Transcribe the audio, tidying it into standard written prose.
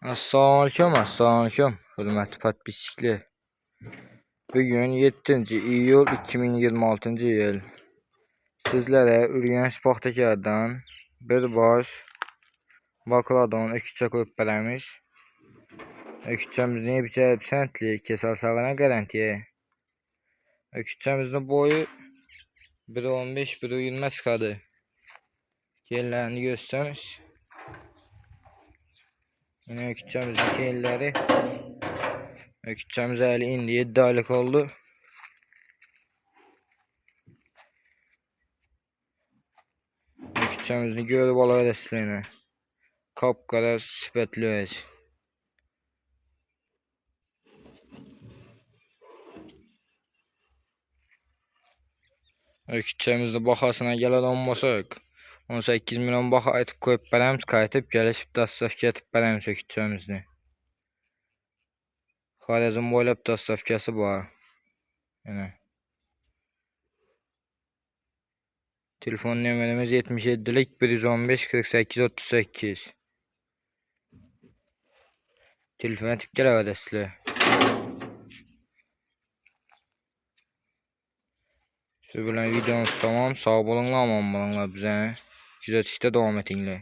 Assalamualaikum, hürmetli podpisçiler. Bugün 7 iyul 2026 yıl. Sizlere Ürgen Sportakar'dan bir boş bakladon ökütçe koyup vermiş. Ökütçemizin yapıcı sentli kesal sağlığına garantiye. Ökütçemizin boyu 1.15 1.20 çıkadı. Yerlerini göstermiş. Yine ökütçemizin kelleri. Ökütçemiz eli indi 7 aylık oldu. Ökütçemizni görüp alabilirsiniz. Kapkara sipetli öz. Ökütçemizde bahasına gelen olmasak 18 milyon baha aytıp koyup veremiz, kayıtıp gelişip dastlaf getip veremiz ökütçemizni. Xarezm boylap dastlafkası var. Yani. Telefon numarımız 77'lik 115 48 38. Telefona tip gelevedesli. Şu bilen videomuz tamam. Sağ olun, aman bulunlar bize. Güzel işte devam etinler.